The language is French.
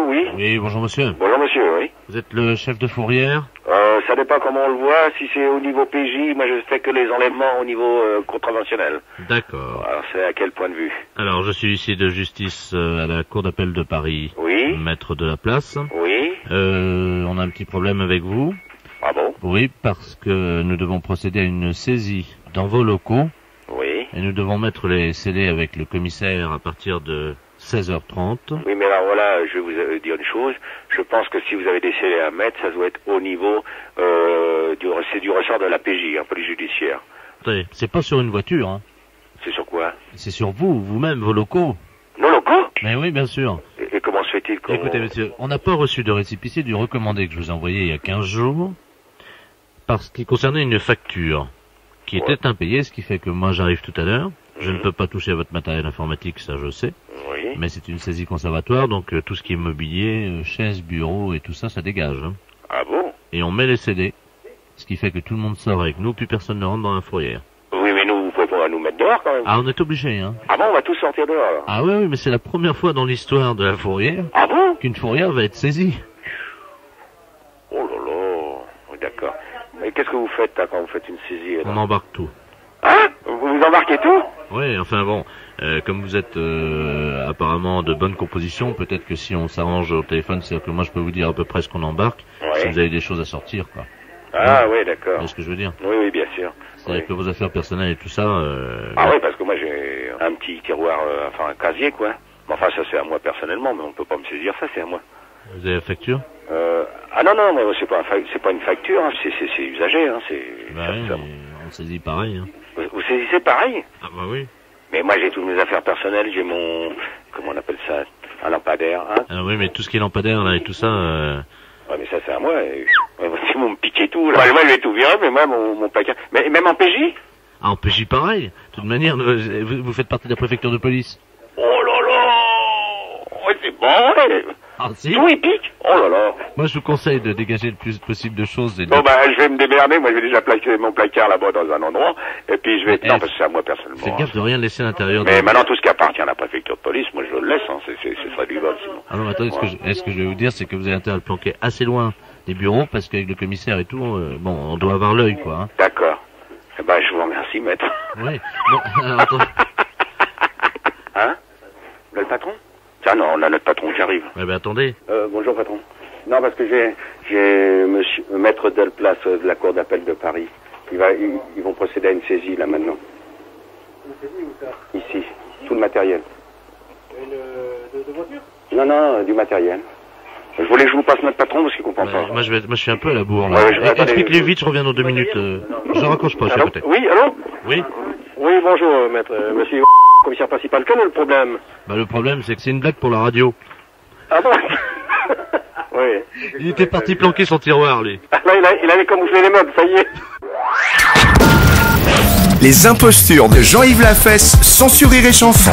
oui. Oui, bonjour monsieur. Bonjour monsieur, oui. Vous êtes le chef de fourrière? Ça dépend comment on le voit. Si c'est au niveau PJ, moi je fais que les enlèvements au niveau contraventionnel. D'accord. Alors c'est à quel point de vue? Alors je suis huissier de justice à la cour d'appel de Paris. Oui. Maître de la place. Oui. On a un petit problème avec vous. Ah bon? Oui, parce que nous devons procéder à une saisie dans vos locaux. Oui. Et nous devons mettre les scellés avec le commissaire à partir de 16h30. Oui, mais alors voilà, je vais vous dire une chose. Je pense que si vous avez des scellés à mettre, ça doit être au niveau c'est du ressort de la PJ, police judiciaire. Attendez, c'est pas sur une voiture, hein. C'est sur quoi? C'est sur vous, vous-même, vos locaux. Nos locaux? Mais oui, bien sûr. Et comment se fait-il qu'on... Écoutez, monsieur, on n'a pas reçu de récépissé du recommandé que je vous ai envoyé il y a 15 jours, parce qu'il concernait une facture qui était impayée, ce qui fait que moi j'arrive tout à l'heure. Je ne peux pas toucher à votre matériel informatique, ça je sais. Oui. Mais c'est une saisie conservatoire, donc tout ce qui est mobilier, chaises, bureaux et tout ça, ça dégage. Hein. Ah bon? Et on met les CD, ce qui fait que tout le monde sort avec nous, plus personne ne rentre dans la fourrière. Oui, mais nous, vous pouvez pas nous mettre dehors quand même. Ah, on est obligé, hein. Ah bon, on va tous sortir dehors alors. Ah oui, mais c'est la première fois dans l'histoire de la fourrière Ah bon? qu'une fourrière va être saisie. Oh là là, oui, d'accord. Mais qu'est-ce que vous faites là, quand vous faites une saisie là? On embarque tout. Hein? Vous embarquez tout? Oui, enfin bon, comme vous êtes apparemment de bonne composition, peut-être que si on s'arrange au téléphone, c'est-à-dire que moi je peux vous dire à peu près ce qu'on embarque, si vous avez des choses à sortir, quoi. Ah oui, d'accord. Vous voyez ce que je veux dire? Oui, oui, bien sûr. C'est-à-dire que vos affaires personnelles et tout ça... Ah oui, parce que moi j'ai un petit tiroir, un casier, quoi. Mais enfin, ça c'est à moi personnellement, mais on peut pas me saisir ça, c'est à moi. Vous avez la facture? Ah non, non, mais c'est pas une facture, hein, c'est usagé, hein, c'est... Bah oui, mais on saisit pareil, hein. Vous saisissez pareil? Ah bah oui. Mais moi j'ai toutes mes affaires personnelles, j'ai mon... Comment on appelle ça? Un lampadaire, hein? Ah oui, mais tout ce qui est lampadaire, là, et tout ça... Ouais, mais ça c'est à moi, si vous me piquez tout, là, moi je vais tout virer, mais moi mon placard... Mais même en PJ? Ah, en PJ pareil. De toute manière, vous faites partie de la préfecture de police. Oh là là! Ouais, c'est bon, ouais. Ah si? Tout il pique? Oh là là! Moi, je vous conseille de dégager le plus possible de choses. Et de... Bon, bah, je vais me démerder. Moi, je vais déjà placer mon placard là-bas dans un endroit. Et puis, je vais... Non, parce que c'est à moi, personnellement. Faites gaffe de rien laisser à l'intérieur. Mais maintenant, tout ce qui appartient à la préfecture de police, moi, je le laisse, hein. Ce serait du vol, sinon. Ah non, mais attendez, ce que je vais vous dire, c'est que vous avez intérêt à le planquer assez loin des bureaux, parce qu'avec le commissaire et tout, bon, on doit avoir l'œil, quoi. Hein. D'accord. Eh ben, je vous remercie, maître. Oui. Bon, alors, attends. Hein? Le patron? Tiens, non, on a notre patron qui arrive. Eh ben, attendez. Bonjour, patron. Non, parce que j'ai monsieur, maître Delplace de la cour d'appel de Paris. Ils vont procéder à une saisie, là, maintenant. Une saisie où ça? Ici. Tout le matériel. De voiture? Non, non, du matériel. Je voulais que je vous passe notre patron parce qu'il comprend pas. Moi, je suis un peu à la bourre, là. Ouais, Explique-les vite, je reviens dans 2 minutes. Je raccroche pas, je suis à côté. Oui, allô? Oui? Oui, bonjour, maître. Monsieur commissaire principal, quel est le problème? Bah, le problème, c'est que c'est une blague pour la radio. Ah bon? Oui. Il était parti planquer son tiroir, lui. Là, il avait camouflé les meubles, ça y est. Les impostures de Jean-Yves Lafesse, sans sourire et chanson.